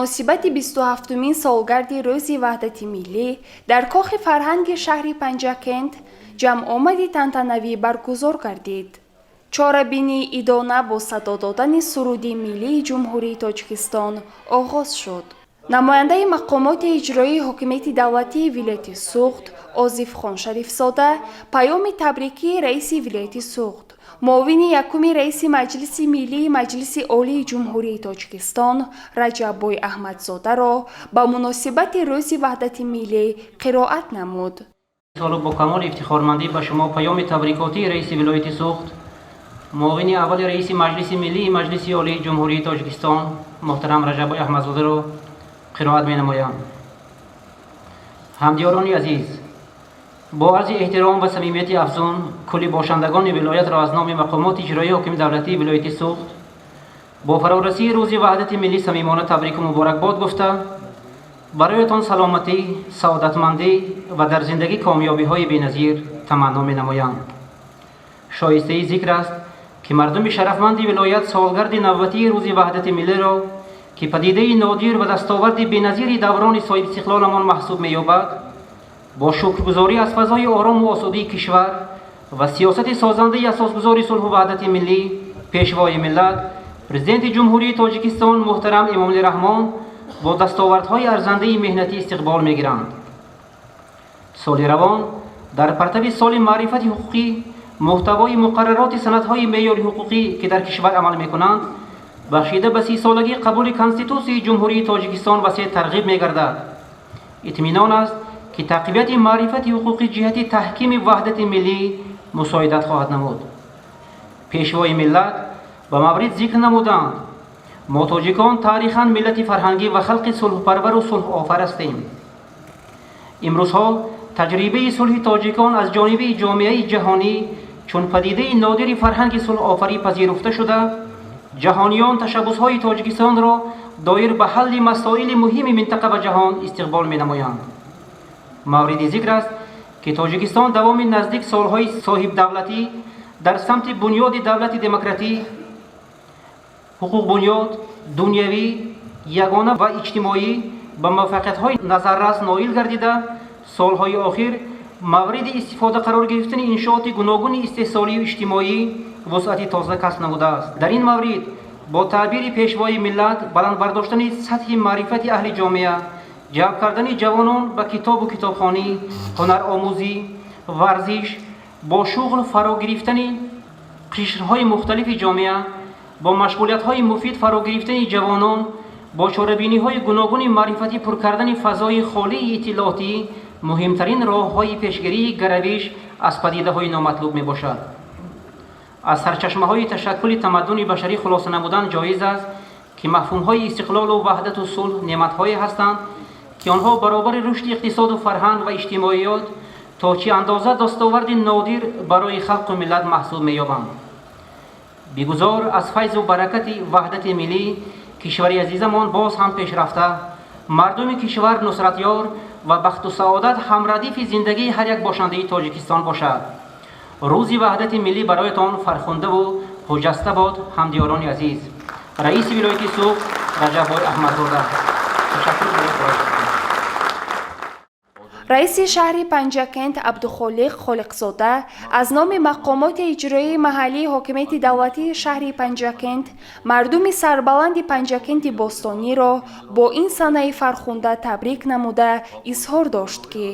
муносибати 27-мин солгарди рӯзи ваҳдати миллӣ дар кохи фарҳанги шаҳри Панҷакент ҷамъомади тантанавӣ баргузор гардид. чорабинии идона бо садо додани суруди миллии ҷумҳурии Тоҷикистон оғоз шуд. намояндаи мақомоти иҷроии ҳокимияти давлатии вилояти Суғд Озифхон Шарифзода паёми табрикии раиси вилояти Суғд, муовини якуми раиси Маҷлиси Миллии Маҷлиси Олии Ҷумҳурии Тоҷикистон Раҷаббой Аҳмадзодаро ба муносибати рӯзи ваҳдати миллӣ қироат намуд. бо камоли ифтихормандӣ ба шумо паёми табрикотии раиси вилояти Суғд, муовини аввали раиси Маҷлиси Миллии Маҷлиси Олии Ҷумҳурии Тоҷикистон муҳтарам Раҷаббой Аҳмадзодаро қироат менамоям. ҳамдиёрони азиз, бо арзи эҳтиром ва самимияти афзун кулли бошандагони вилоятро аз номи мақомоти иҷроии ҳокими давлатии вилояти Суғд бо фарорасии рӯзи ваҳдати миллӣ самимона табрику муборакбод гуфта, бароятон саломатӣ, саодатмандӣ ва дар зиндагӣ комёбиҳои беназир таманно менамоям. шоистаи зикр аст ки мардуми шарафманди вилоят солгарди навбатии рӯзи ваҳдати миллиро ки падидаи нодир ва дастоварди беназири даврони соҳибистиқлоламон маҳсуб меёбад, бо шукргузорӣ аз фазои орому осудии кишвар ва сиёсати созандаи асосгузори сулҳу ваҳдати миллӣ пешвои миллат Президенти Ҷумҳурии Тоҷикистон муҳтарам Эмомалӣ Раҳмон бо дастовардҳои арзандаи меҳнатӣ истиқбол мегиранд. соли равон дар партави соли маърифати ҳуқуқӣ муҳтавои муқаррароти санадҳои меъёри ҳуқуқӣ ки дар кишвар амал мекунанд бахшида ба 30-солагии қабули Конститутсияи Ҷумҳурии Тоҷикистон васеъ тарғиб мегардад. итминон аст ки тақвияти маърифати ҳуқуқӣ ҷиҳати таҳкими ваҳдати миллӣ мусоидат хоҳад намуд. пешвои миллат ба маврид зикр намуданд: мо тоҷикон таърихан миллати фарҳангӣ ва халқи сулҳпарвару сулҳофар ҳастем. имрӯзҳо таҷрибаи сулҳи тоҷикон аз ҷониби ҷомеаи ҷаҳонӣ чун падидаи нодири фарҳанги сулҳофарӣ пазируфта шуда, ҷаҳониён ташаббусҳои Тоҷикистонро доир ба ҳалли масоили муҳими минтақа ва ҷаҳон истиқбол менамоянд. мавриди зикр аст ки Тоҷикистон давоми наздик солҳои соҳибдавлатӣ дар самти бунёди давлати демократӣ, ҳуқуқбунёд, дунявӣ, ягона ва иҷтимоӣ ба муваффақиятҳои назаррас ноил гардида, солҳои охир мавриди истифода қарор гирифтани иншооти гуногуни истеҳсолию иҷтимоӣ вусъати тоза касб намудааст. дар ин маврид бо таъбири пешвои миллат баландбардоштани сатҳи маърифати аҳли ҷомеа, ҷалб кардани ҷавонон ба китобу китобхонӣ, ҳунаромӯзӣ, варзиш, бо шуғл фаро гирифтани қишрҳои мухталифи ҷомеа, бо машғулиятҳои муфид фаро гирифтани ҷавонон, бо чорабиниҳои гуногуни маърифатӣ пур кардани фазои холии иттилоотӣ муҳимтарин роҳҳои пешгирии гаравиш аз падидаҳои номатлуб мебошад. аз сарчашмаҳои ташаккули тамаддуни башарӣ хулоса намудан ҷоиз аст ки мафҳумҳои истиқлолу ваҳдату сулҳ неъматҳое ҳастанд ки онҳо баробари рушди иқтисоду фарҳанг ва иҷтимоиёт то чӣ андоза дастоварди нодир барои халқу миллат маҳсуб меёбанд. бигузор аз файзу баракати ваҳдати миллӣ кишвари азизамон боз ҳам пешрафта, мардуми кишвар нусратёр ва бахту саодат ҳамрадифи зиндагии ҳар як бошандаи Тоҷикистон бошад. рӯзи ваҳдати миллӣ бароятон фархундаву ҳуҷҷаста бод. ҳамдиёрони азиз, раиси вилояти Суғд Раҷаббой Аҳмадзода. раиси шаҳри Панҷакент Абдухолиқ Холиқзода аз номи мақомоти иҷроии маҳаллии ҳокимияти давлатии шаҳри Панҷакент мардуми сарбаланди Панҷакенти бостониро бо ин санаи фархунда табрик намуда изҳор дошт ки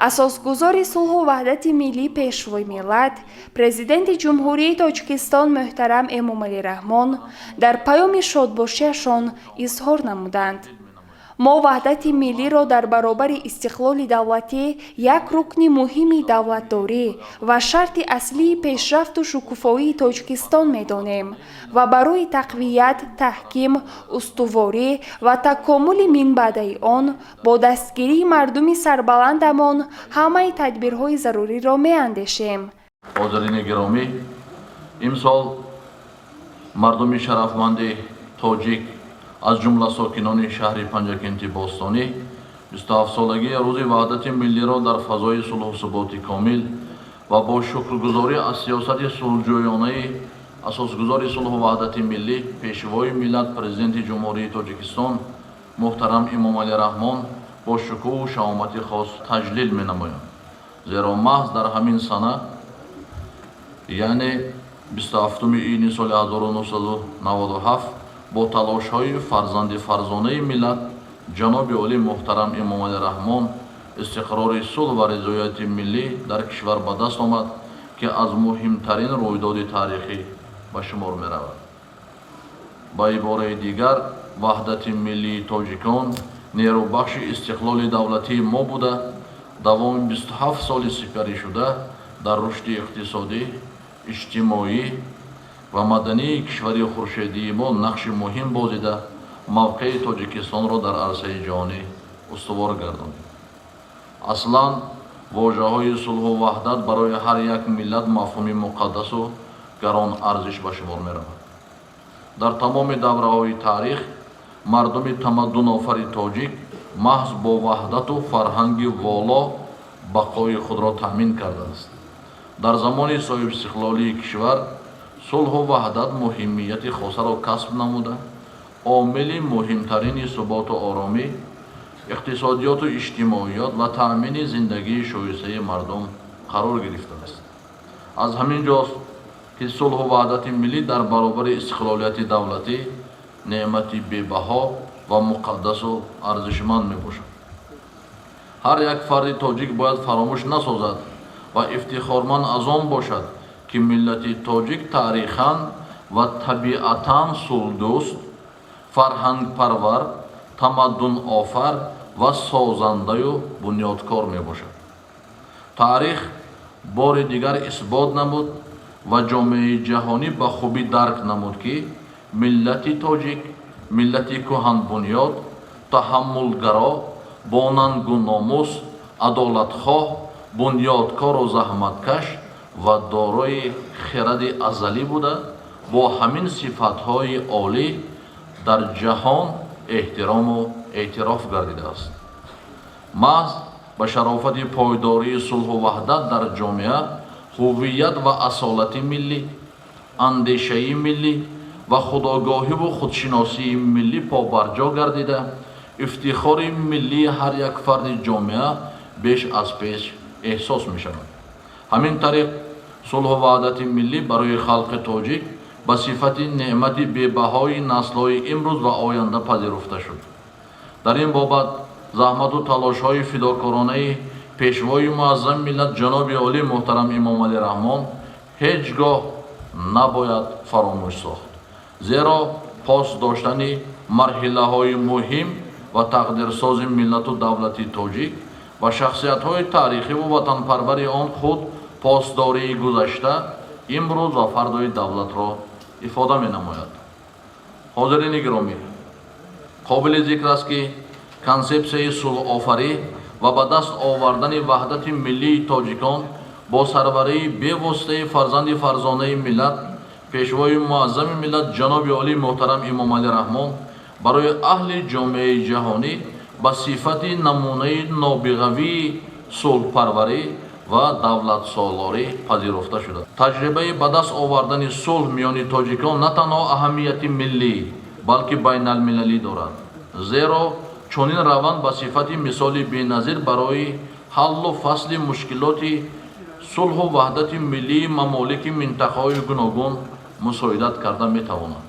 асосгузори сулҳу ваҳдати миллӣ пешвои миллат Президенти Ҷумҳурии Тоҷикистон муҳтарам Эмомалӣ Раҳмон дар паёми шодбошиашон изҳор намуданд: мо ваҳдати миллиро дар баробари истиқлоли давлатӣ як рукни муҳими давлатдорӣ ва шарти аслии пешрафту шукуфоии Тоҷикистон медонем ва барои тақвият, таҳким, устуворӣ ва такомули минбаъдаи он бо дастгирии мардуми сарбаландамон ҳамаи тадбирҳои заруриро меандешем. ҳозирини гиромӣ, имсол мардуми шарафманди тоҷик аз ҷумла сокинони шаҳри Панҷакенти бостонӣ 27-солагии рӯзи ваҳдати миллиро дар фазои сулҳу суботи комил ва бо шукргузорӣ аз сиёсати сулҳҷӯёнаи асосгузори сулҳу ваҳдати миллӣ пешвои миллат Президенти Ҷумҳурии Тоҷикистон محترم امام علی رحمان با شکوه و شهامت خاص تجلیل می نمایند. زیرا محض در همین سنه یعنی 27 ایین سال 1997 با تلاش های فرزند فرزانه ملت جناب عالی محترم امام علی رحمان استقرار صلح و رضایت ملی در کشور به دست آمد که از مهمترین رویداد تاریخی به شمار می رود. با عباره دیگر وحدت ملی تاجیکان نیروبخش استقلال دولتی ما بوده، دوام 27 سال سپری شده در رشد اقتصادی، اجتماعی و مدنی کشور خورشیدی ما نقش مهم بازیده موقع تاجیکستان را در عرصه جهانی استوار گردانید. اصلا واژه های صلح و وحدت برای هر یک ملت مفهوم مقدس و گران ارزش به شمار می رود. در تمام دوره های تاریخ مردم تمدن آفر تاجیک محض با وحدت و فرهنگ والا بقای خود را تأمین کرده است. در زمان صاحب استقلالی کشور صلح و وحدت مهمیت خاصه را کسب نموده، عامل مهمترین ثبات و آرامی، اقتصادیات و اجتماعیات و تأمین زندگی شایسته مردم قرار گرفته است. از همین جاست که صلح و وحدت ملی در برابر استقلالیت دولتی نعمتی بی‌بها و مقدس و ارزشمند می باشد. هر یک فرد تاجیک باید فراموش نسازد و افتخارمند از آن باشد که ملت تاجیک تاریخاً و طبیعتاً صلح‌دوست، فرهنگ پرور، تمدن آفر و سازنده و بنیادکار می باشد. تاریخ بار دیگر اثبات نمود و جامعه جهانی به خوبی درک نمود که ملت تاجیک ملتی کهن بنیاد، تحملگرا، با ننگ و ناموس، عدالتخواه، بنیادکار و زحمتکش و دارای خرد ازلی بوده، با همین صفتهای عالی در جهان احترام و اعتراف گردیده است. محض به شرافت پایداری صلح و وحدت در جامعه هویت و اصالت ملی، اندیشه ملی و خودآگاهی و خودشناسی ملی پابرجا گردیده، افتخار ملی هر یک فرد جامعه بیش از پیش احساس می شود. همین طریق صلح و وحدت ملی برای خلق تاجیک به صفت نعمت بی‌بهای نسل‌های امروز و آینده پذیرفته شد. در این بابت زحمت و تلاش‌های فداکارانه پیشوای معظم ملت جناب عالی محترم امام علی رحمان هیچگاه نباید فراموش ساخت. زیرا پاس داشتن مرحله‌های مهم و تقدیرساز ملت و دولت تاجیک و شخصیت‌های تاریخی و وطنپرور آن خود پاسداری گذشته، امروز و فردای دولت را افاده می‌نماید. حاضرین گرامی، قابل ذکر است که کنسپسیای صلح آفری و به دست آوردن وحدت ملی تاجیکان با سروری بی‌واسطه فرزند فرزانه ملت پیشوای معظم ملت جناب عالی محترم امام علی رحمان برای اهل جامعه جهانی به صفت نمونه نابغوی صلح پروری و دولت سالاری پذیرفته شده. تجربه به دست آوردن صلح میان تاجیکان نه تنها اهمیت ملی بلکه بین المللی دارد، زیرا چنین روند به صفت مثال بی‌نظیر برای حل و فصل مشکلات صلح و وحدت ملی ممالک منطقه‌های گوناگون مساعدت کرده می‌تواند.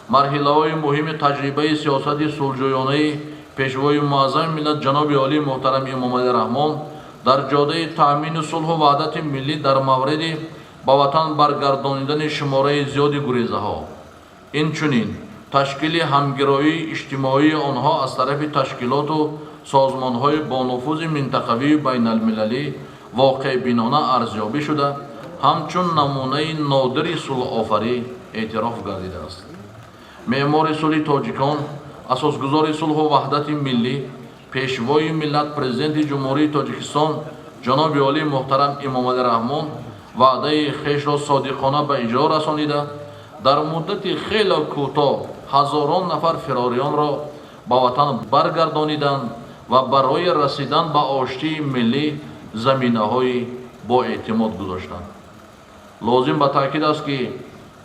مرحله‌های مهم تجربه سیاست صلح‌جویانه پیشوای معظم ملت جناب عالی محترم امام علی رحمان در جاده تأمین صلح و وحدت ملی در مورد به وطن برگردانیدن شماره زیادی گریزه‌ها، اینچنین تشکیل همگرایی اجتماعی آنها از طرف تشکیلات و سازمان‌های با نفوذ منطقوی بین المللی واقع بینانه ارزیابی شده، همچون نمونه نادر صلح آفری اعتراف گردیده است. معمار صلح تاجیکان، اساسگزار صلح و وحدت ملی، پیشوای ملت پرزیدنت جمهوری تاجیکستان جناب عالی محترم امام علی رحمان وعده خویش را صادقانه به اجرا رسانیده، در مدت خیلی کوتاه هزاران نفر فراریان را به وطن برگردانیدند و برای رسیدن به آشتی ملی زمینه‌های با اعتماد گذاشتند. لازم به تاکید است که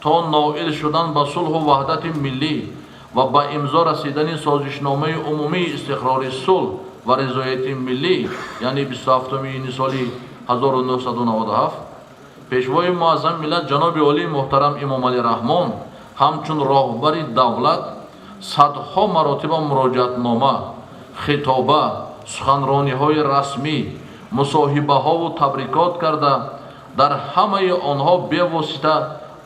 تا نائل شدن به صلح و وحدت ملی و با امضا رسیدن سازشنامه عمومی استقرار صلح و رضایت ملی یعنی 27 این سال 1997 پیشوای معظم ملت جناب عالی محترم امام علی رحمان همچون راهبر دولت صدها مراتب مراجعتنامه، خطابه، سخنرانی های رسمی، مصاحبه ها و تبریکات کرده در همه آنها بی‌واسطه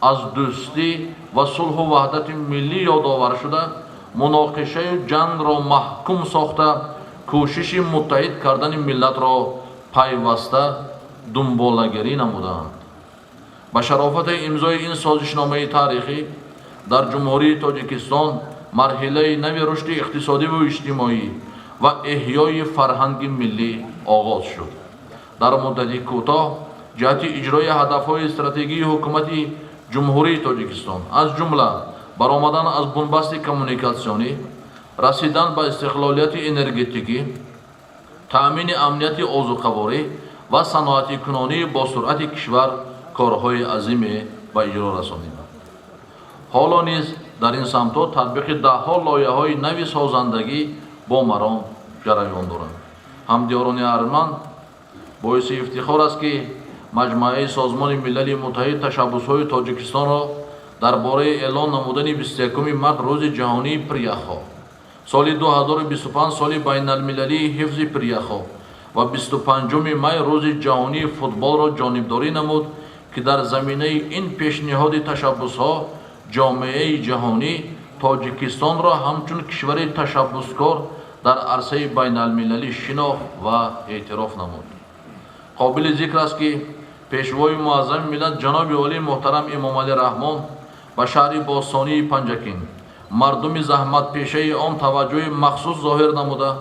از دوستی و صلح و وحدت ملی یادآور شده مناقشه جنگ را محکوم ساخته کوشش متحد کردن ملت را پیوسته دنباله‌گری نمودند. با شرافت امضای این سازشنامه تاریخی در جمهوری تاجیکستان مرحله نوی رشد اقتصادی و اجتماعی و احیای فرهنگ ملی آغاز شد. در مدت کوتاه جهت اجرای هدف‌های استراتژی حکومت جمهوری تاجیکستان از جمله برآمدن از بنبست کمونیکاسیونی، رسیدن به استقلالیت انرژتیکی، تأمین امنیت آذوقه‌واری و صنعتی کنونی با سرعت کشور کارهای عظیم به اجرا رسانید. حالا نیز در این سمت‌ها تطبیق ده‌ها لایحه‌های نوی سازندگی با مرام جریان دارد. همدیاران ارجمند باعث افتخار است که مجموعه سازمان ملل متحد تشبس‌های تاجیکستان را درباره اعلان نمودن 21 مارس روز جهانی پریخ‌ها، سال 2025 سال بین المللی حفظ پریخ‌ها و 25 می روز جهانی فوتبال را جانبداری نمود که در زمینه این پیشنهاد تشبس‌ها جامعه جهانی تاجیکستان را همچون کشور تشبسکار در عرصه بین المللی شناخت و اعتراف نمود. قابل ذکر است که پیشوای معظم ملت جناب عالی محترم امام علی رحمان به شهر باستانی پنجکین مردم زحمت پیشه آن توجه مخصوص ظاهر نموده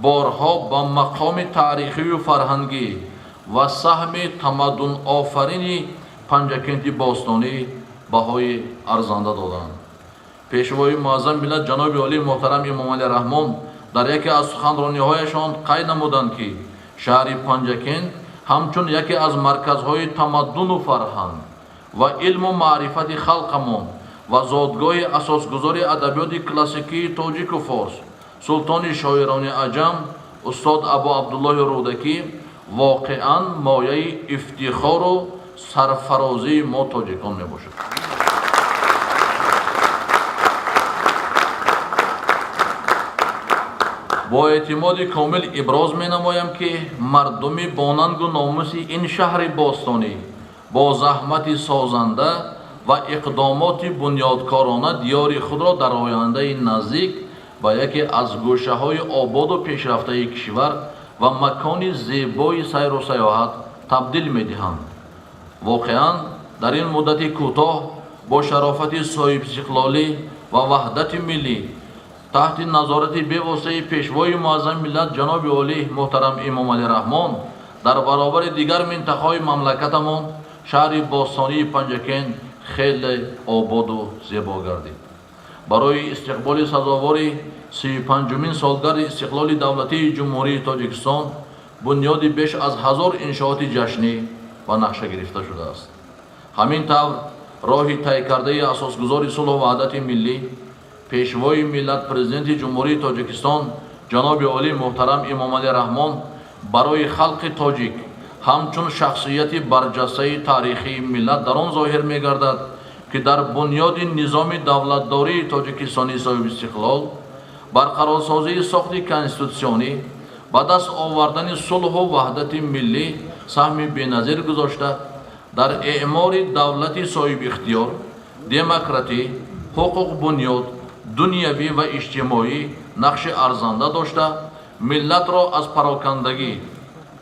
بارها با مقام تاریخی و فرهنگی و سهم تمدن آفرین پنجکین باستانی بهای ارزنده دادند. پیشوای معظم ملت جناب عالی محترم امام علی رحمان در یکی از سخنرانی‌هایشان قید نمودند که شهر پنجکین همچون یکی از مرکزهای تمدن و فرهنگ و علم و معرفت خلقمان و زادگاه اساسگذار ادبیات کلاسیکی تاجیک و فارس سلطان شاعران عجم استاد ابو عبدالله رودکی واقعا مایه افتخار و سرفرازی ما تاجیکان می باشد. با اعتماد کامل ابراز می نمایم که مردم باننگ و ناموس این شهر باستانی با زحمت سازنده و اقدامات بنیادکارانه دیار خود را در آینده نزدیک با یکی از گوشه های آباد و پیشرفته کشور و مکان زیبای سیر و سیاحت تبدیل می دهند. واقعا در این مدت کوتاه با شرافت صاحب استقلالی و وحدت ملی تحت نظارت بی‌واسطه پیشوای معظم ملت جناب عالی محترم امام علی رحمان در برابر دیگر منطقه‌های مملکتمان شهر باستانی پنجکین خیلی آباد و زیبا گردید. برای استقبال سزاوار 35مین سالگرد استقلال دولتی جمهوری تاجیکستان بنیاد بیش از 1000 انشاءات جشنی و نقشه گرفته شده است. همین طور راه طی کرده اساسگذار صلح و وحدت ملی پیشوای ملت پرزیدنت جمهوری تاجیکستان جناب عالی محترم امام علی رحمان برای خلق تاجیک همچون شخصیت برجسته تاریخی ملت در آن ظاهر می گردد که در بنیاد نظام دولتداری تاجیکستانی صاحب استقلال برقرارسازی ساخت کنستیتوسیونی با دست آوردن صلح و وحدت ملی سهم بی‌نظیر گذاشته در اعمار دولت صاحب اختیار دموکراتی حقوق بنیاد دنیوی و اجتماعی نقش ارزنده داشته ملت را از پراکندگی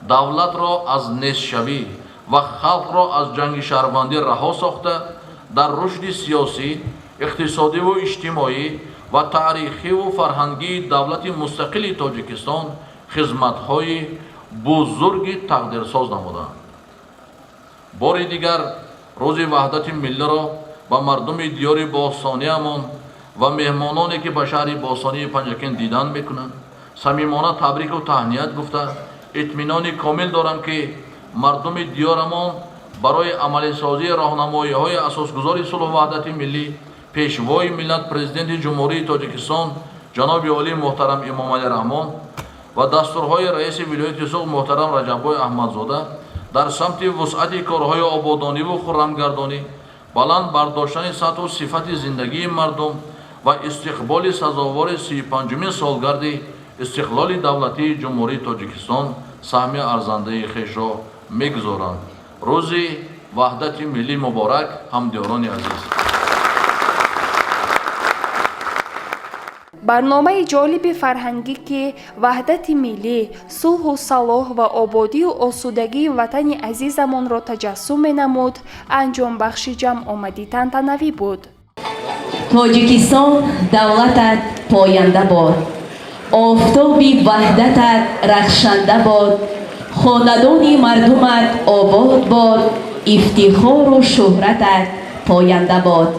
دولت را از نیست‌شوی و خلق را از جنگ شهروندی رها ساخته در رشد سیاسی اقتصادی و اجتماعی و تاریخی و فرهنگی دولت مستقل تاجیکستان خدمت‌های بزرگ تقدیرساز نمودند. بار دیگر روز وحدت ملی را با مردم دیار باستانیمان و مهمانانی که به شهر باستانی پنجکین دیدن میکنند صمیمانه تبریک و تهنیت گفته اطمینان کامل دارم که مردم دیارمان برای عملی سازی راهنمایی‌های اساسگذار صلح و وحدت ملی пешвои миллат президенти ҷумҳурии тоҷикистон ҷаноби олии муҳтарам эмомалӣ раҳмон ва дастурҳои раиси вилояти суғд муҳтарам раҷаббой аҳмадзода дар самти вусъати корҳои ободониву хуррамгардонӣ, баланд бардоштани сатҳу сифати зиндагии мардум ва истиқболи сазовори 35-умин солгарди истиқлоли давлатии ҷумҳурии тоҷикистон саҳми арзандаи хешро мегузоранд. рӯзи ваҳдати миллӣ муборак, ҳамдиёрони азиз. барномаи ҷолиби фарҳангӣ ки ваҳдати миллӣ, сулҳу салоҳ ва ободию осудагии ватани азизамонро таҷассум менамуд, анҷомбахши ҷамъомадӣ тантанавӣ буд. тоҷикистон давлатат поянда бод, офтоби ваҳдатат рахшанда бод, хонадони мардумат обод бод, ифтихору шӯҳратат поянда бод.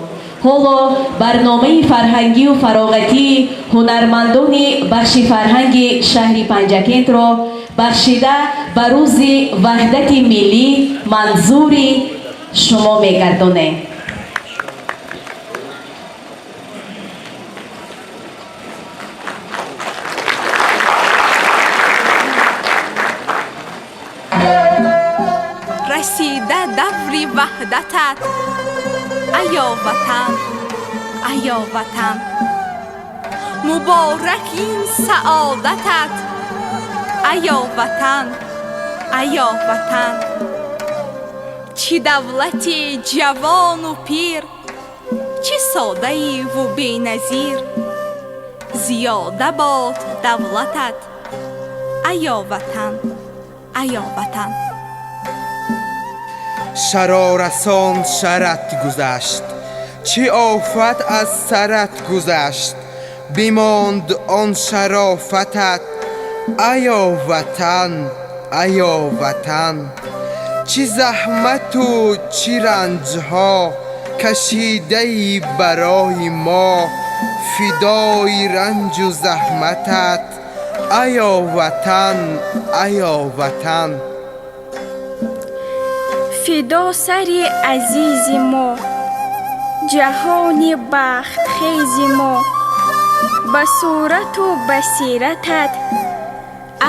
ҳоло барномаи фарҳангию фароғатии ҳунармандони бахши фарҳанги шаҳри Панҷакентро бахшида ба рӯзи ваҳдати миллӣ манзури шумо мегардонем. расида даври ваҳдатат, аё ватан, аё ватан, муборак ин саодатат, аё ватан, аё ватан. чӣ давлати ҷавону пир, чӣ содаиву беназир, зиёда бод давлатат, аё ватан, аё ватан. شرارسان شرت گذشت، چه آفت از سرت گذشت، بماند آن شرافتت، ایا وطن، ایا وطن. چه زحمت و چه رنجها کشیده ای برای ما، فدای رنج و زحمتت، ایا وطن، ایا وطن. فدا سری عزیز ما، جهانی بخت خیز ما، به صورت و بصیرتت،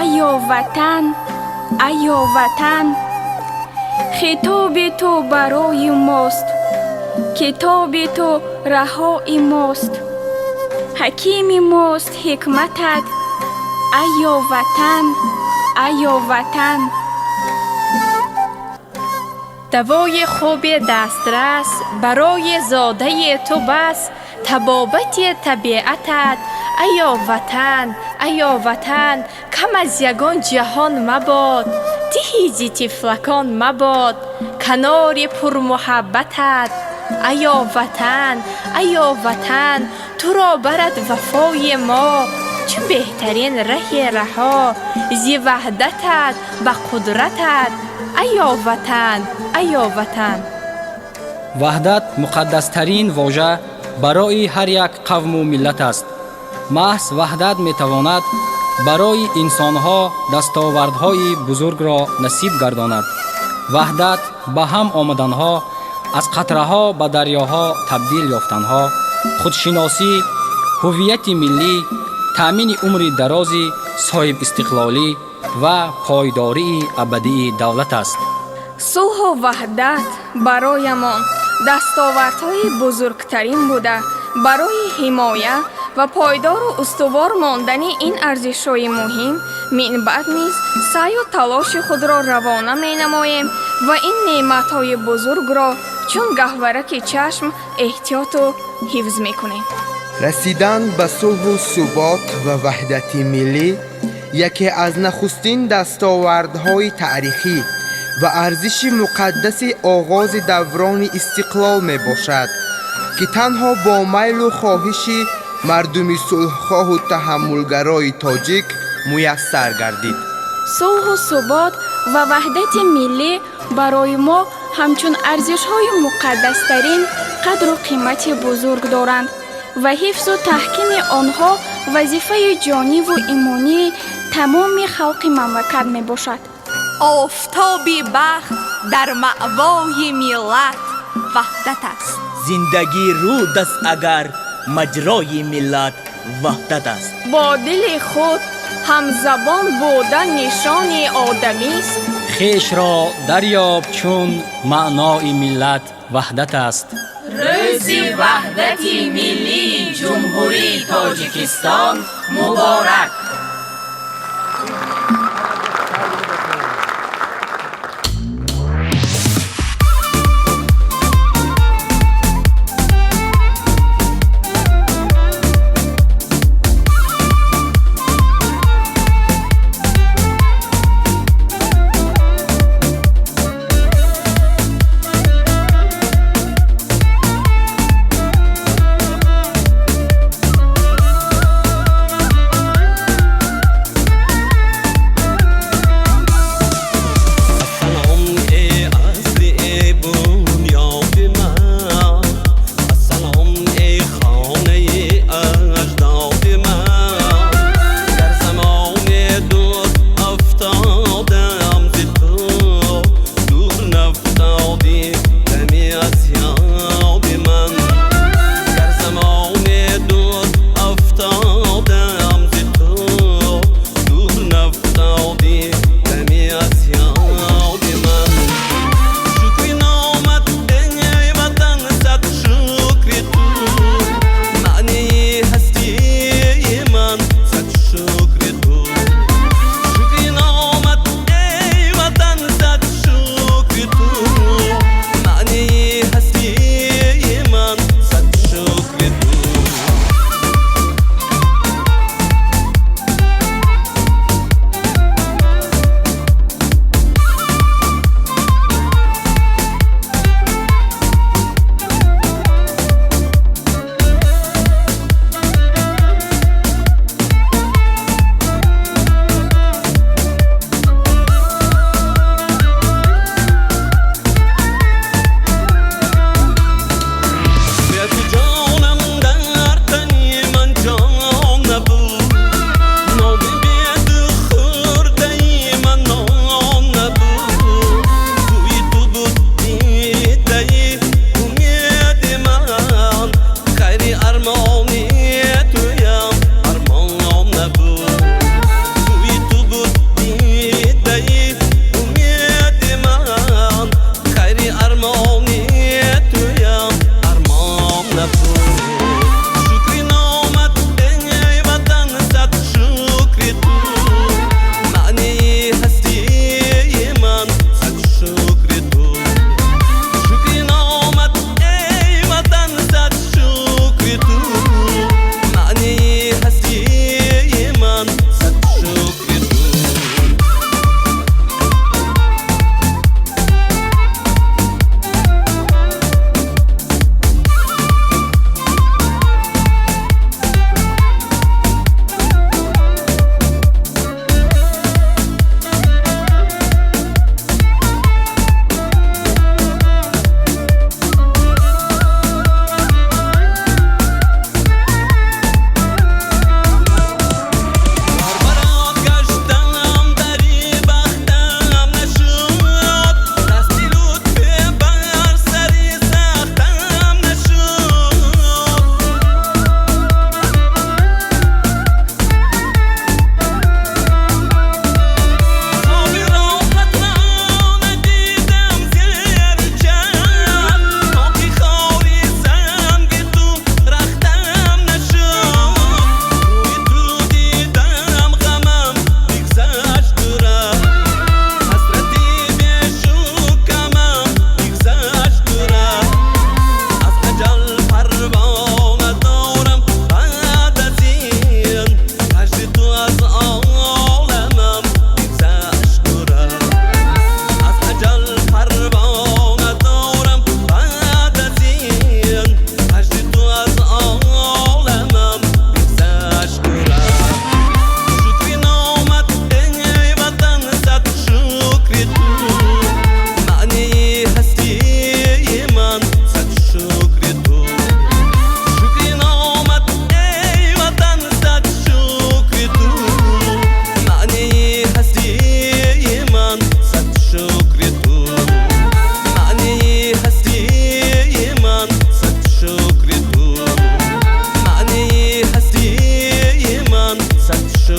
ایا وطن، ایا وطن. خطاب تو برای ماست، کتاب تو رهای ماست، حکیم ماست حکمتت، ایا وطن، ایا وطن. دوای خوب دسترس برای زاده تو بس، طبابت طبیعتت، ایا وطن، ایا وطن. کم از یگان جهان مباد، تهیزی طفلکان مباد، کنار پرمحبتت، ایا وطن، ایا وطن. تو را برد وفای ما، چه بهترین ره رها، زی وحدتت به قدرتت، ایا وطن، ایا وطن. وحدت مقدسترین واژه برای هر یک قوم و ملت است. محض وحدت میتواند برای انسانها دستاوردهای بزرگ را نصیب گرداند. وحدت به هم آمدنها، از قطره‌ها به دریاها تبدیل یافتنها، خودشناسی، هویت ملی، تأمین عمر درازی، صاحب استقلالی و پایداری ابدی دولت است. صلح و وحدت برایمان دستاوردهای بزرگترین بوده. برای حمایه و پایدار و استوار ماندن این ارزش‌های مهم، من بعد نیز سعی و تلاش خود را روانه می‌نماییم و این نعمت‌های بزرگ را چون گهورک چشم احتیاط و حفظ می‌کنیم. رسیدن به صلح و ثبات و وحدت ملی یکی از نخستین دستاوردهای تاریخی و ارزش مقدس آغاز دوران استقلال می باشد که تنها با میل و خواهش مردم صلح‌خواه و تحملگرای تاجیک میسر گردید. صلح و ثبات و وحدت ملی برای ما همچون ارزش‌های مقدس‌ترین قدر و قیمت بزرگ دارند و حفظ و تحکیم آنها وظیفه جانی و ایمانی تمام خلق مملکت می باشد. آفتابی بخت در مأوای ملت وحدت است. زندگی رود است اگر مجرای ملت وحدت است. با دل خود همزبان بودن نشان آدمی است. خیش را دریاب چون معنای ملت وحدت است. روز وحدت ملی جمهوری تاجیکستان مبارک.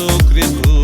شکر تو.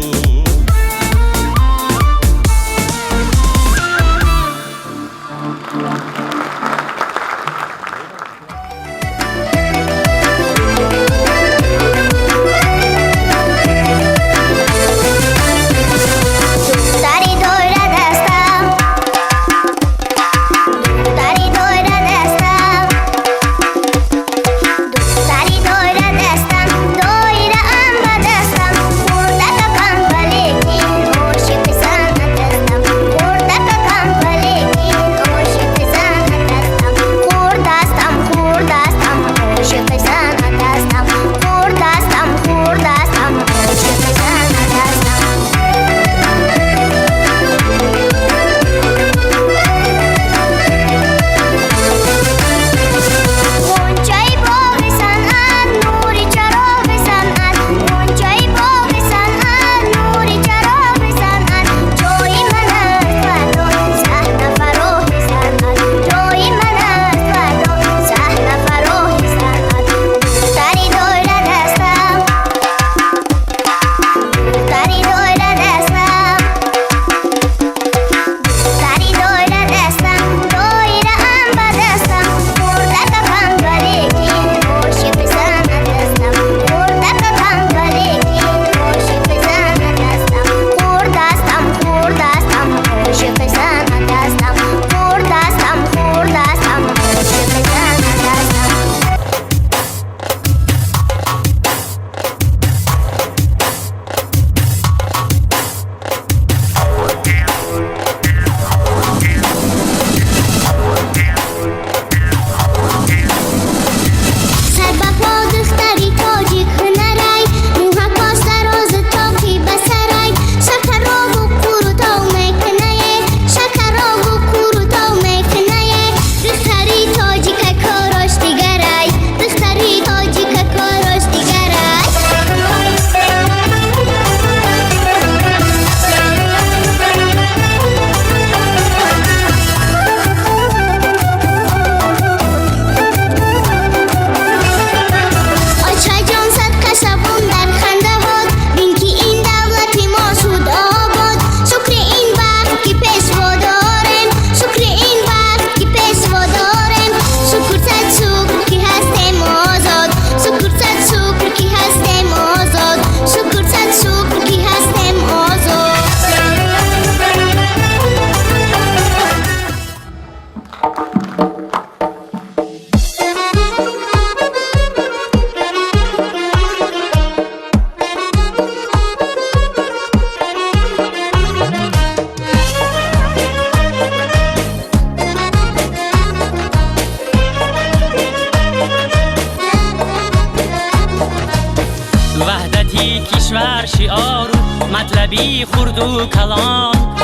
کشور شعار مطلبی خرد و کلان،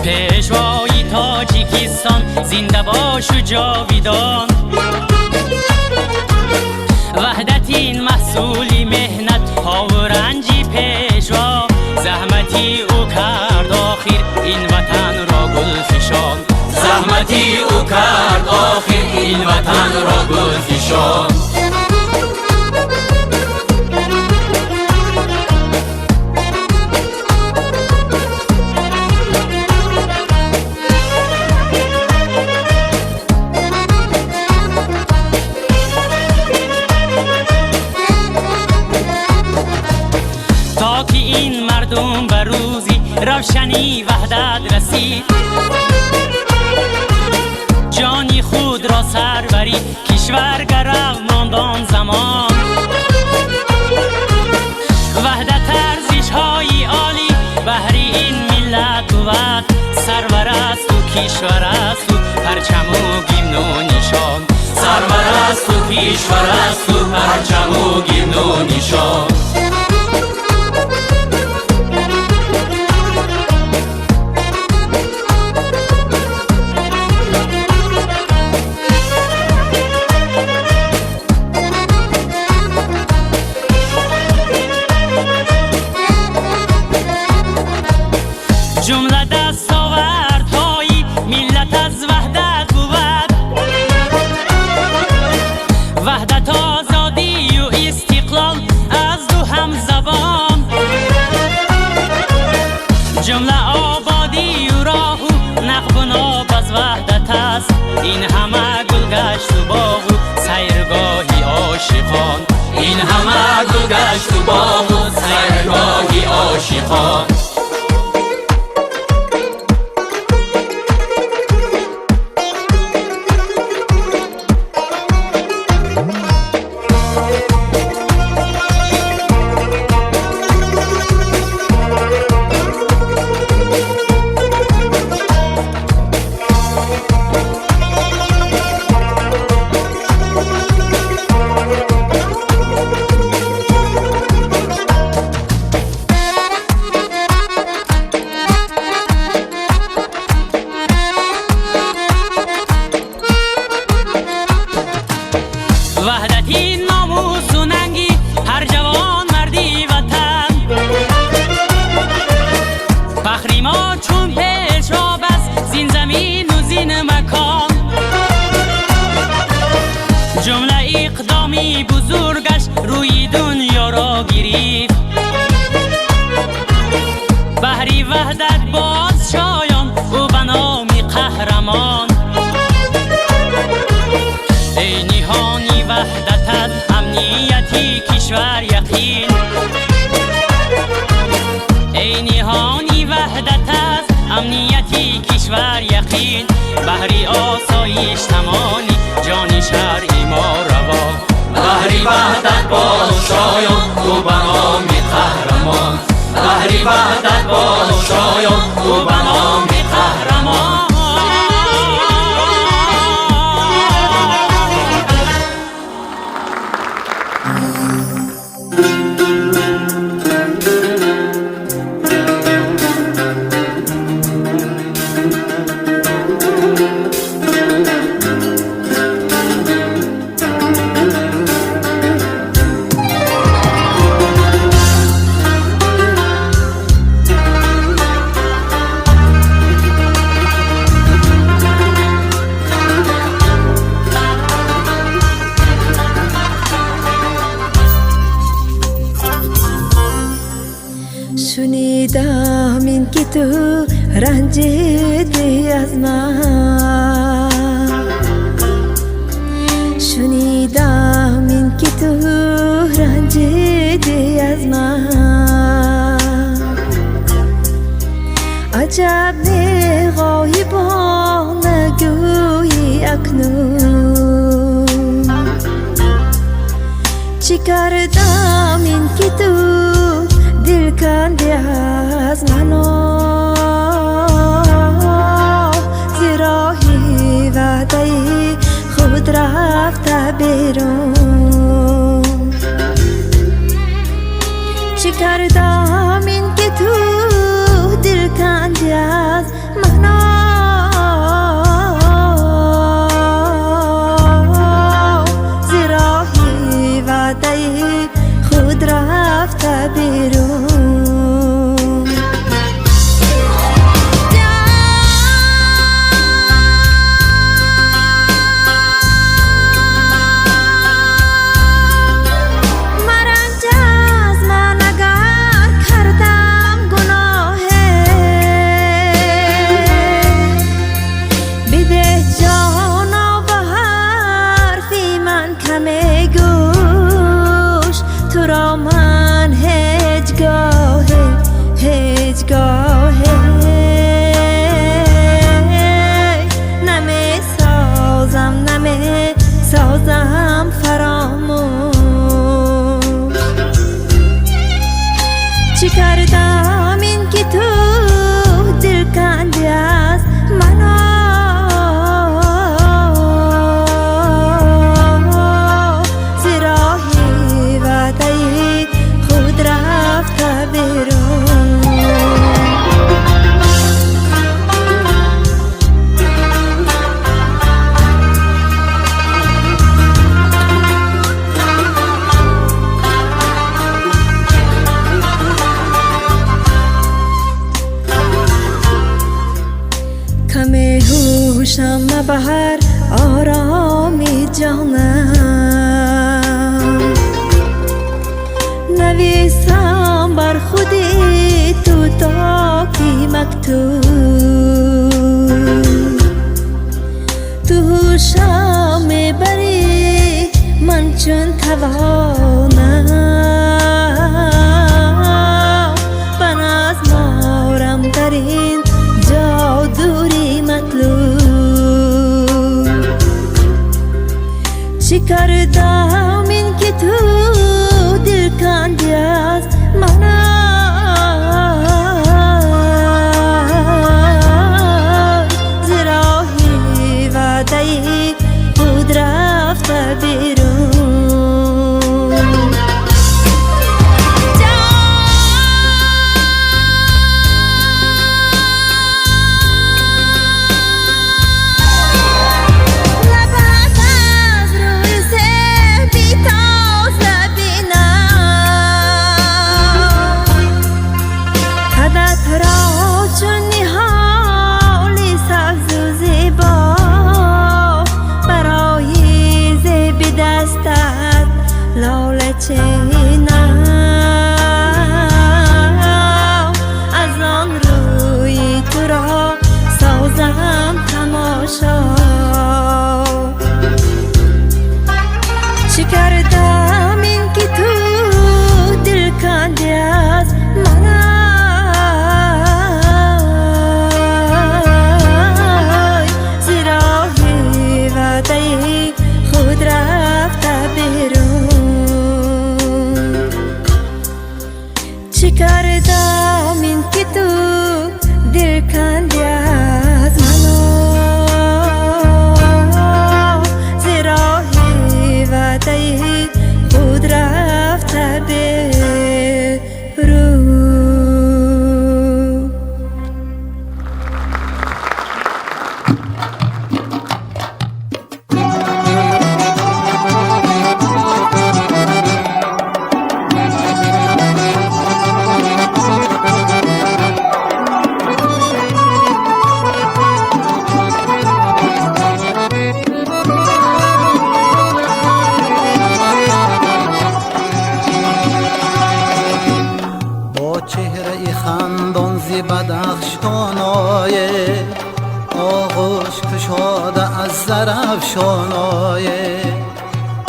پیشوای تاجیکستان زنده باش و جاویدان. وحدت این محصولی مهنت ها و رنجی پیشوا، زحمتی او کرد آخر این وطن را گل فشان. زحمتی او کرد آخر این وطن را گل فشان. تا که این مردم به روزی روشنی وحدت رسید، جانی خود را سربری کشور گرم ماندان زمان. وحدت ارزش های عالی بهری این ملت بود، سرور است و کشور است و پرچم و گیمن و نشان. سرور است و کشور است و پرچم و گیمن و نشان. این همه گذشت و باغ و سرگاهی عاشقان. وحدتی ناموس و ننگی هر جوان مردی وطن، فخری ما چون پیشاب است زین زمین و زین مکان. جمله اقدامی بزرگش روی دنیا را گرفت، بحری وحدت باز شایان او به نام قهرمان. ای نهانی وحدت از امنیتی کشور یقین، ای نهانی وحدت از امنیتی کشور یقین. بحری آسایش تمانی جان شهر ما روا، بحری وحدت باز شایان او به نام قهرمان. بحری وحدت باز شایان او به نام قهرمان. شنیدم این که تو رنجیدی از من، شنیدم این که تو رنجیدی از من. عجب غایبان نگویی اکنون، چی کردم این که تو دل کندی از منو، زیراهی وعده خود رفته بیرون. چی کردم این که تو دل کندی از منو، زیراهی وعده خود رفته بیرون. چی کردم این که تو دل کندی از منو، زیراهی وعده خود رفته بیرون. هوشم بهر آرامی جانم، نویسم بر خودی تو تاکی مکتوب. تو هوشم میبری من چون توانم چی کردم این که تو دل کندی از منو زراحی وعده خود رفته به رو. بدخشانای آغوش کشاده از زرافشانای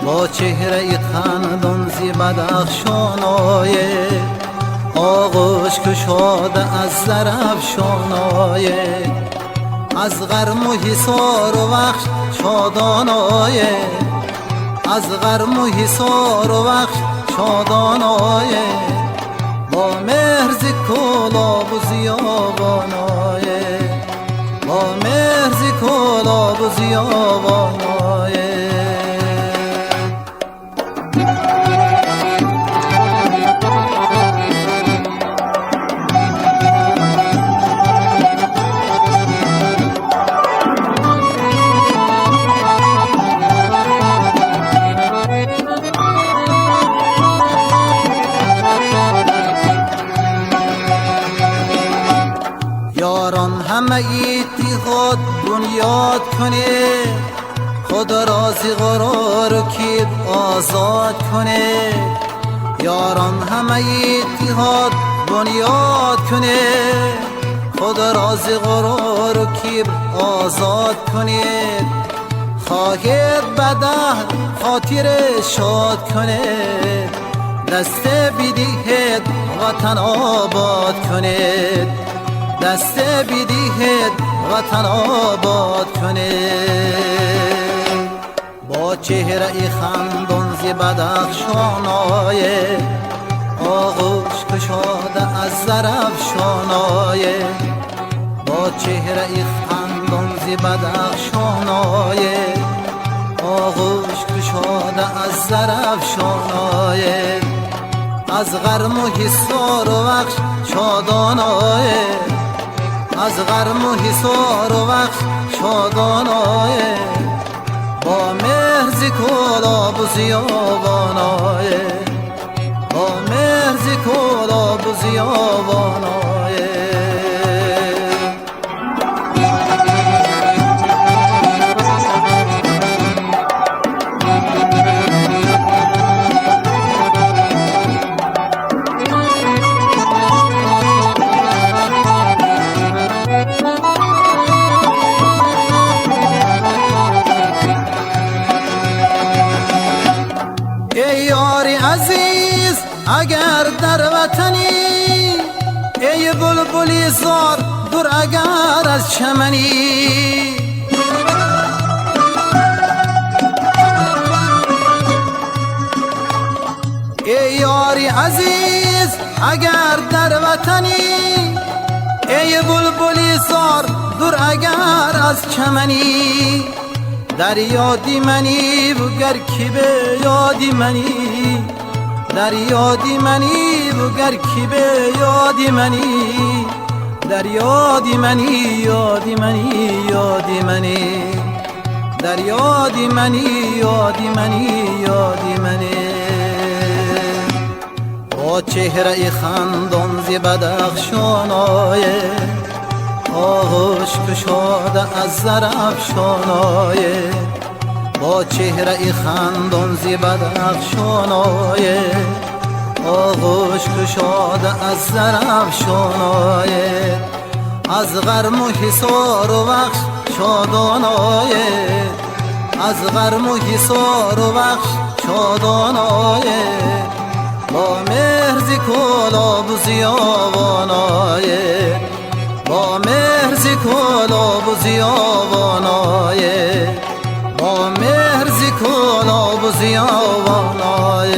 با چهره خندان زی بدخشانای آغوش کشاده از زرافشانای از غرم و حصار و بخش شادانای از غرم و حصار و بخش شادانای با مهرز کلاب و زیابانای با مهرز کلاب و زیابانای همه اتحاد بنیاد کنه خود رازی قرار کیب آزاد کنه یاران همه اتحاد بنیاد کنه خود رازی قرار کیب آزاد کنه خواهد بده خاطر شاد کنه دست بدهد وطن آباد کنه دست بدهد وطن آباد کنه با چهره خندان زی بدخشانای آغوش کشاده از زرافشانای با چهره خندان زی بدخشانای آغوش کشاده از زرافشانای از غرم و حصار و بخش شادانای از غرم و حصار و بخش شادانای با مهرز کلاب و زیابانای با مهرز کلاب و زیابانای اگر در وطنی ای بلبلی زار دور اگر از چمنی ای یاری عزیز اگر در وطنی ای بلبلی زار دور اگر از چمنی در یادی منی بگر کی به یادی منی در یادی منی بگر کی به یادی منی در یادی منی یادی منی یادی منی در یادی منی یادی منی یادی منی با چهره خندان زی بدخشانای آغوش کشاده از زرافشانای با چهره خندان زی بدخشانای آغوش کشاده از زرافشانای از غرم و حصار و بخش شادانای از غرم و حصار و بخش شادانای با مهرز کلاب و زیابانای با مهرز کلاب و زیابانای با مهرز کلاب و زیابانای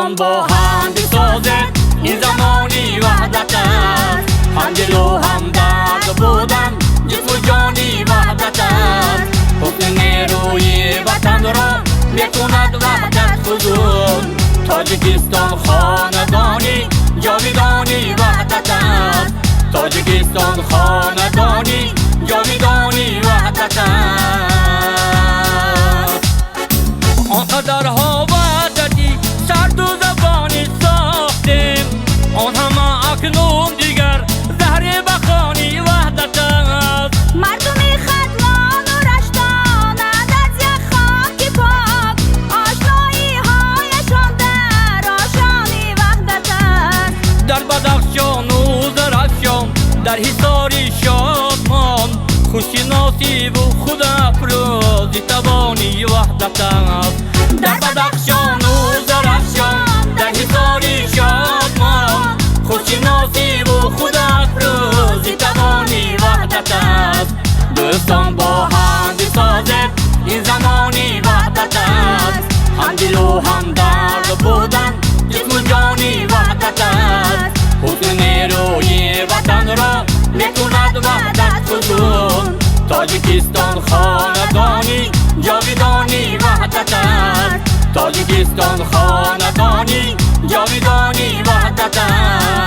دوستان با هم بسازد این زمانی وحدت است هم دل و هم درد بودن جسم و جانی وحدت است حسن نیروی وطن را میکند وحدت فزون تاجیکستان خاندانی جاویدانی وحدت است تاجیکستان خاندانی جاویدانی وحدت است آنقدرها وحدتی سرد و زبانی ساختیم آن همه اکنون دیگر زهر بخانی وحدت است مردمی خدمان و رشتانند از یک خاک پاک آشنایی هایشان در آشانی وحدت است در بدخشان و زرافشان در حصاری شادمان خوششناسی و خود افروزی توانی وحدت است در بدخشان و زرافشان در حصاری شادمان خوششناسی و خود افروزی توانی وحدت است دوستان با هم بسازد این زمانی وحدت است هم دل و هم درد بودن جسم و جانی وحدت است حسن نیروی وطن را میکند وحدت فزون تاجیکستان خاندانی جاویدانی وحدت است تاجیکستان خاندانی جاویدانی وحدت است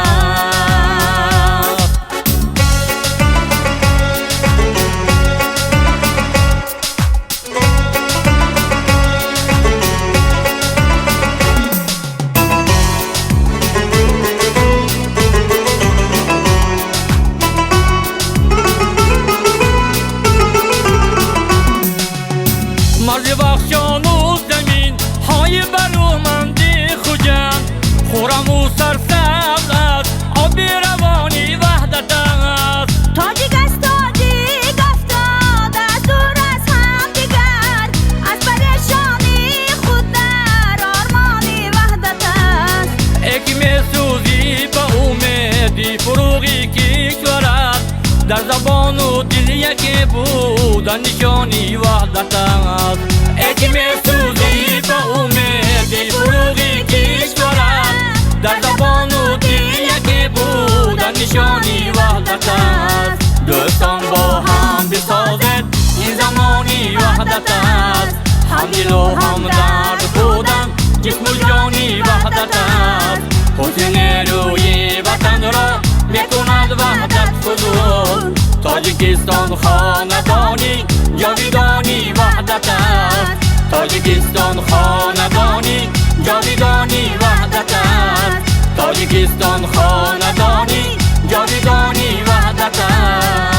مرز بخشان و زمین های برومندی خوجند خورم و سرسبز است آب روانی وحدت است تاجیک است تاجیک افتاد از دور از هم دیگر از پریشانی خود در آرمانی وحدت است یکی میسوزی به امیدی فروغی کشور است در زبان و دل یکی بودن نشانی وحدت است یکی میسوزی به امیدی فروغی کشور است در زبان و دل یکی بودن نشانی وحدت است دوستان با هم بسازد این زمانی وحدت است هم دل و هم درد بودن جسم و جانی وحدت است حسن نیروی وطن را میکند وحدت فزون تاجیکستان خاندانی جاویدانی وحدت است تاجیکستان خاندانی جاویدانی وحدت است تاجیکستان خاندانی جاویدانی وحدت است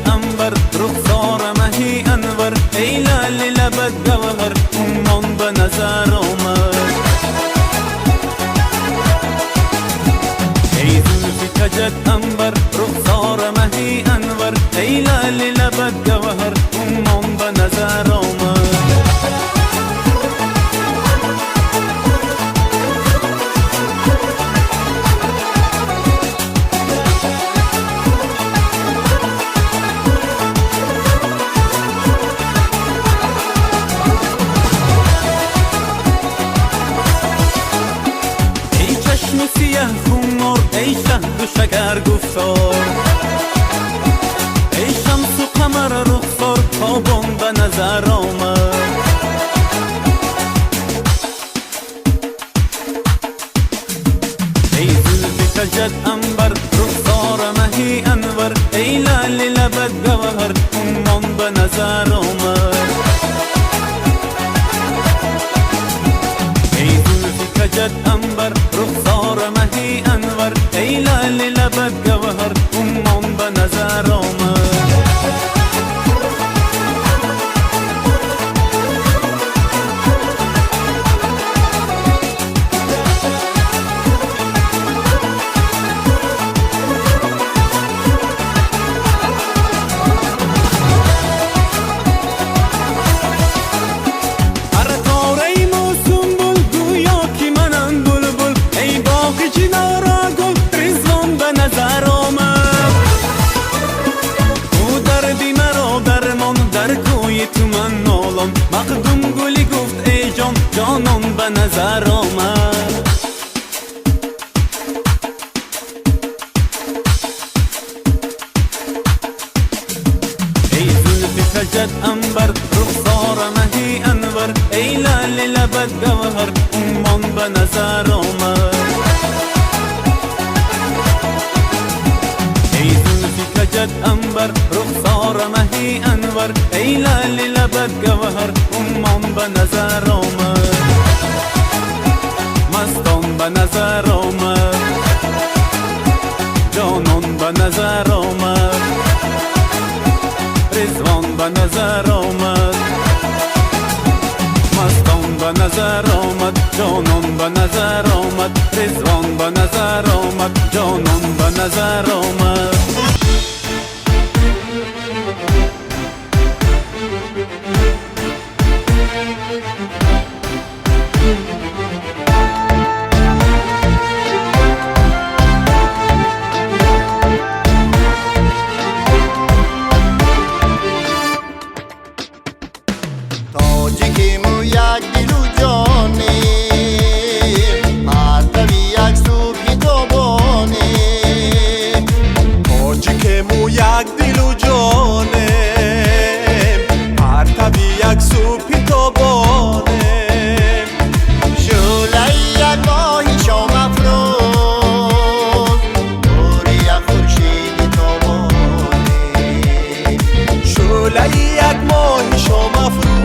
انبر رخسار مهی انور ای لال لبت گوهر امان به نظر آمد ای زلفی کجت انبر رخسار مهی انور ای لال لبت گوهر امان به نظر آمد سیه خونار ای شهد و شگر گفتار ای شمس و قمر رخسار تابان به نظر آمد ای زلف کجت انبر رخسار مهی انور ای لال لبت گوهر امان به نظر آمد ای زلف کجت انبر رخسار مهی انور ای لال لبت گوهر امان به نظر آمد تو من نالان مقدوم گلی گفت ای جان جانان به نظر آمد ای زلف کجت انبر رخسار مهی انور ای لال لبت گوهر امان به نظر آمد ای زلف کجت انبر رخسار مهی انور ای لال لبت گوهر امان به نظر آمد مستان به نظر آمد جانان به نظر آمد رضوان به نظر آمد مستان به نظر آمد جانان به نظر آمد رضوان به نظر آمد جانان به نظر آمد تاجیکیمو یک دل و جانی پرتوی یک صبح تابانی تاجیکیمو یک دل و جانی پرتوی یک صبح تابانی شعله یک ماهی شام افروز نور یک خورشید تابانی شعله یک ماهی شام افروز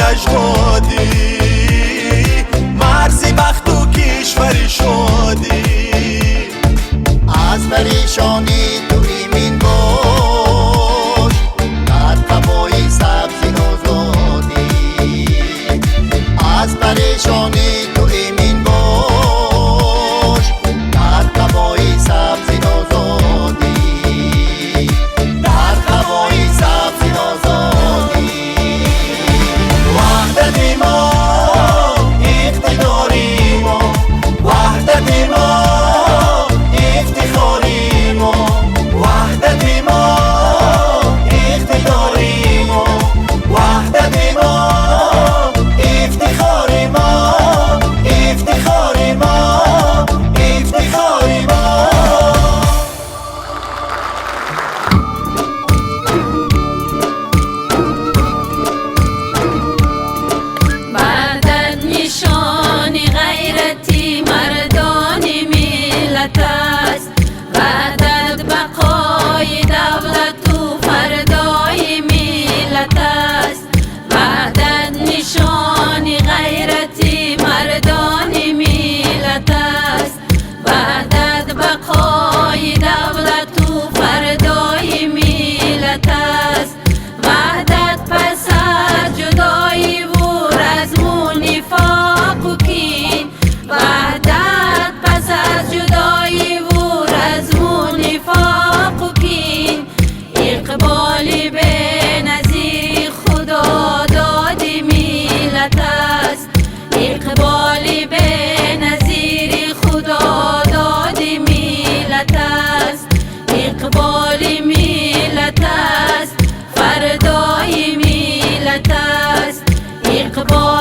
اجدادی مرزی بخت و کشوری شادی از پریشانی تو ایمین باش در قبای سبزی آزادی از پریشانی تو ایمین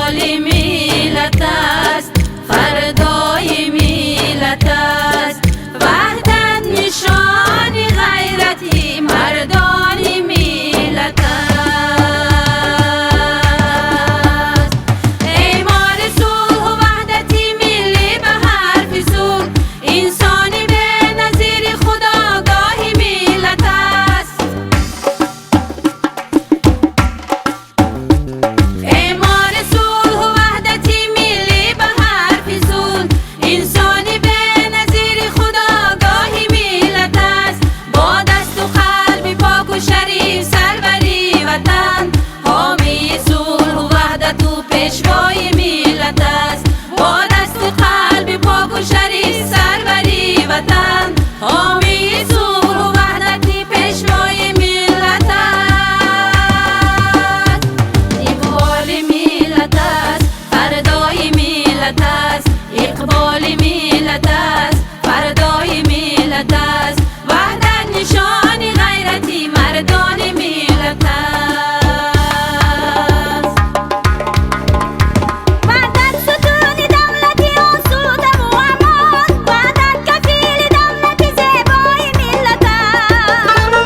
اقبال ملت است فردای ملت است وحدت نشان غیرتی مردان ملت است اعمال صلح و وحدت ملی به حرف صلح انسانی به نظیر خودآگاه ملت است اعمال صلح و وحدت ملی به حرف صلح انسانی به نظیر خودآگاه ملت است با دست و قلب پاک و شریف سربری وطن حامی صلح و وحدت و پیشوای ملت است با دست و قلب پاک و شریف سربری وطن حامی صلح و وحدت پیشوای ملت است اقبال ملت است فردای ملت است اقبال ملت است فردای ملت است وحدت نشان غیرتی مردان ملت است وحدت ستون دولتی آسوده و امان وحدت کفیل دولت زیبای ملت است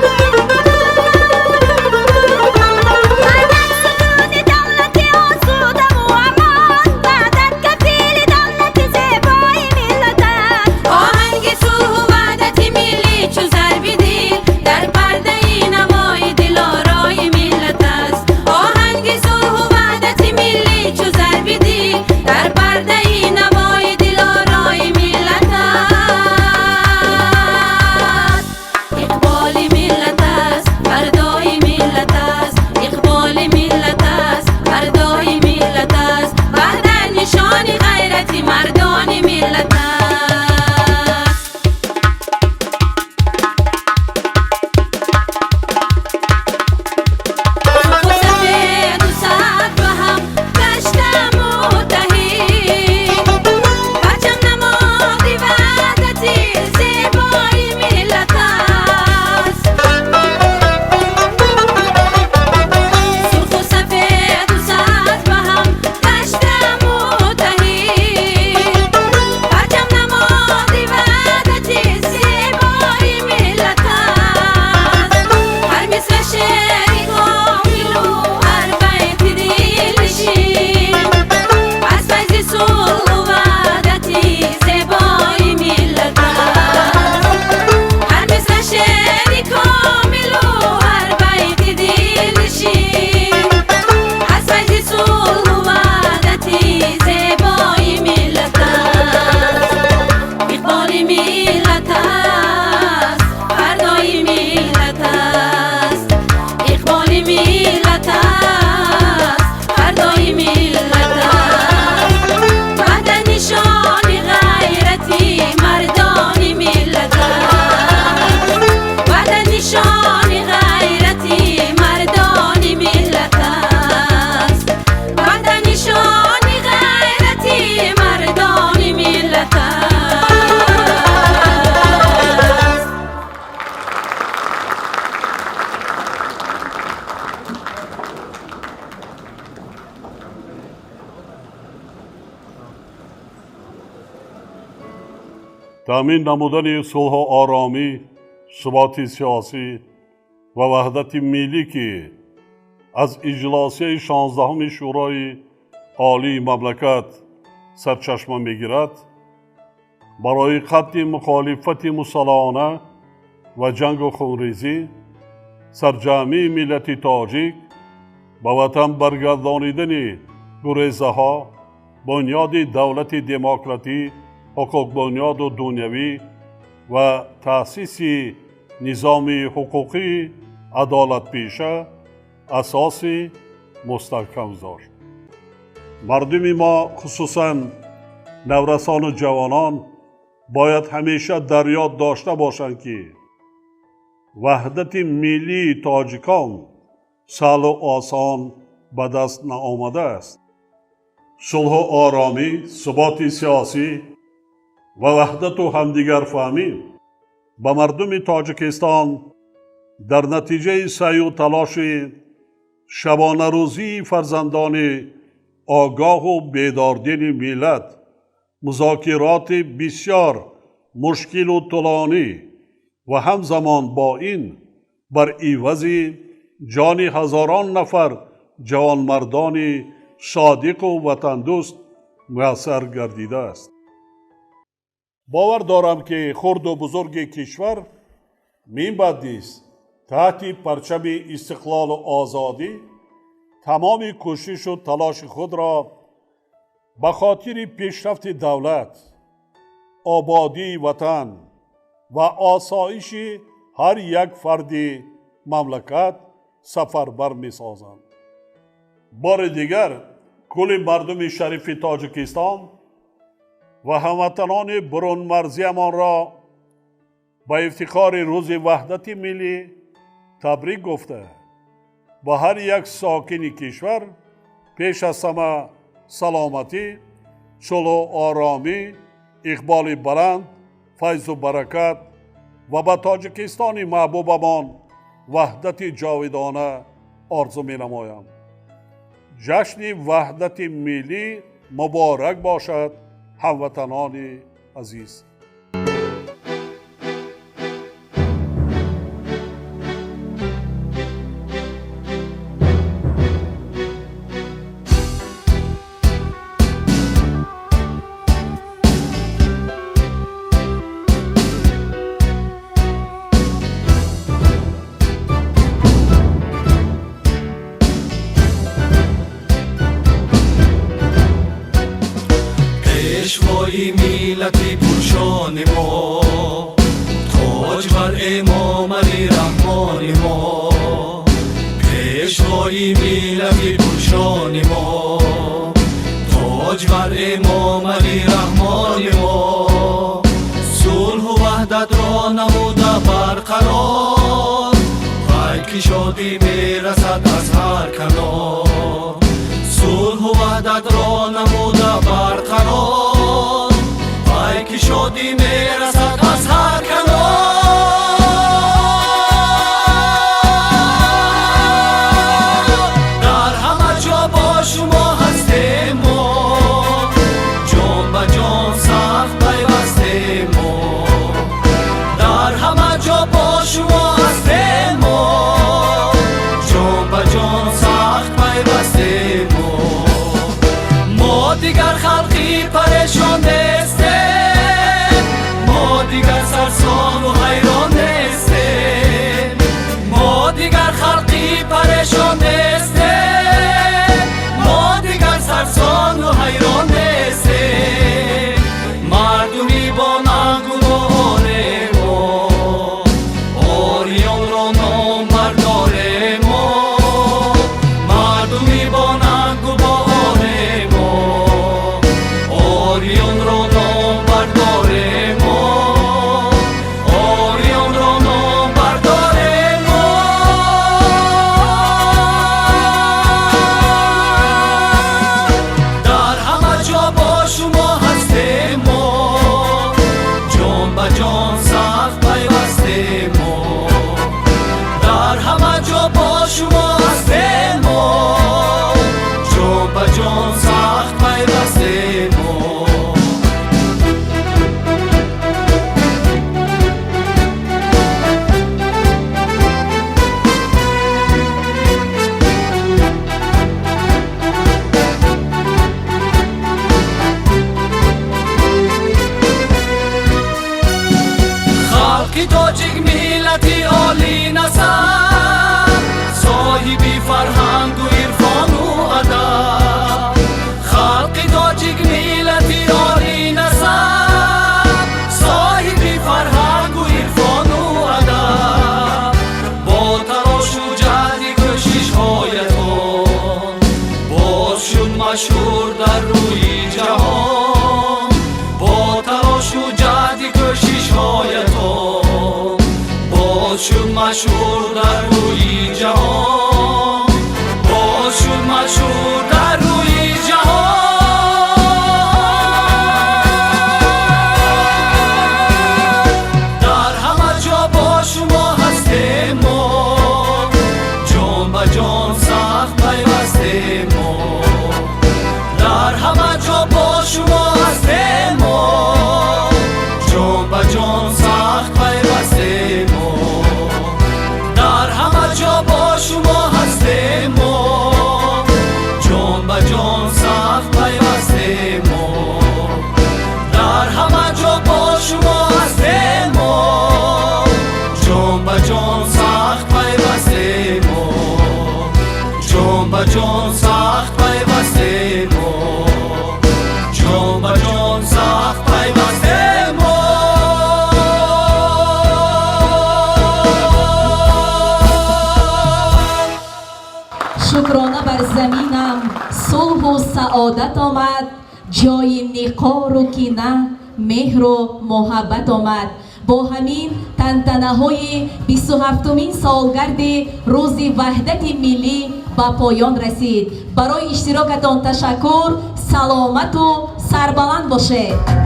وحدت ستون دولتی آسوده و امان وحدت کفیل دولت زیبای ملت است آهنگ صلح و وحدت ملی چو ضرب دل در پرده نوای دلارای ملت است آهنگ صلح و وحدت ملی چو ضرب دل در پرده نوای دلارای ملت است اقبال ملت است فردای ملت است اقبال ملت است فردای ملت است وحدت نشان غیرتی مردان ملت است سرخ و سفید و سبز با هم گشته متحد پرچم نمادی وحدتی زیبای ملت است سرخ و سفید و سبز با هم گشته متحد پرچم نمادی وحدتی زیبای ملت است هر مصر شعری کامل و هر بیت دلنشین از فیض صلح و وحدتی زیبای ملت است هر مصر شعری کامل و هر بیت دلنشین از فیض صلح و وحدتی زیبای ملت است اقبال ملت است فردای ملت است اقبال ملت است فردای ملت است وحدت نشان غیرتی مردان ملت است وحدت نشان غیرتی مردان ملت است وحدت نشان غیرتی مردان ملت است تأمین نمودن صلح و آرامی، ثبات سیاسی و وحدت ملی که از اجلاس 16 شورای عالی مملکت سرچشمه میگیرد برای خط مخالفت مسلحانه و جنگ و خونریزی سرجمعی ملت تاجیک به وطن برگردانیدن گریزه ها بنیاد دولت دموکراتی حقوق بنیاد و دنیوی و تأسیس نظام حقوقی عدالت پیشه اساس مستحکم داشت. مردم ما خصوصاً نورسان و جوانان باید همیشه در یاد داشته باشند که وحدت ملی تاجیکان سهل و آسان به دست نآمده است. صلح و آرامی، ثبات سیاسی و وحدت و همدیگر فهمی به مردم تاجیکستان در نتیجه سعی و تلاش شبانه روزی فرزندان آگاه و بیداردین ملت مذاکرات بسیار مشکل و طولانی و همزمان با این بر عوض جان هزاران نفر جوانمردان صادق و وطن دوست میسر گردیده است. باور دارم که خرد و بزرگ کشور میبایست تحت پرچم استقلال و آزادی تمام کوشش و تلاش خود را به خاطر پیشرفت دولت، آبادی وطن و آسایش هر یک فرد مملکت سفربر می‌سازند. بار دیگر کل مردم شریف تاجیکستان و هموطنان برون مرزیمان را به افتخار روز وحدت ملی تبریک گفته با هر یک ساکن کشور پیش از همه سلامتی، صلح و آرامی، اقبال بلند، فیض و برکت و به تاجیکستان محبوبمان وحدت جاودانه آرزو می نمایم. جشن وحدت ملی مبارک باشد هموطنان عزیز. پیشوای میلتی پرشان ما، تاج بر امام علی رحمان ما. پیشوای میلتی پرشان ما، تاج بر امام علی رحمان ما. صلح و وحدت را نموده برقرار، بلکه شادی میرسد از هر کنار. صلح و وحدت را نموده برقرار، که شادی میرسد از هر کنار. در همه جا با شما هستیم ما، جان به جان سخت پیوستیم ما. در همه جا با شما هستیم ما، جان به جان سخت پیوستیم ما. ما دیگر خلقی پریشان نیستیم، ما دیگر سرسان و حیران نیستیم. ما دیگر خلقی پریشان نیستیم، ما دیگر سرسان و حیران نیستیم. مردمی با نگناهان ما، آریان را نام برداریم ما. مردمی با نگناهان ما، آریان را نام برداریم ما. آریان را نام برداریم ما. در همه جا با شما هستیم ما، جان به جان سخت پیوستیم ما. در همه جا با شما هستیم ما، جان به جان سخت پیوستیم ما. خلقی تاجیک ملتی عالی نسب، صاحبی فرهنگ و عرفان و ادب. خلقی تاجیک ملتی عالی نسب، صاحبی فرهنگ و عرفان و ادب. با تلاش و جهد کوشش هایتان، باز شد مشهور در روی جهان. با تلاش و جهد کوشش هایتان، باز شد مشهور در روی جهان. باز شد مشهور در روی جهان. در همه جا با شما هستیم ما، جان به جان سخت پیوستیم ما. صلح و سعادت آمد، جای نقار و کینه مهر و محبت آمد. با همین تنتنه های 27مین سالگرد روز وحدت ملی به پایان رسید. برای اشتراکتان تشکر. سلامت و سربلند باشید.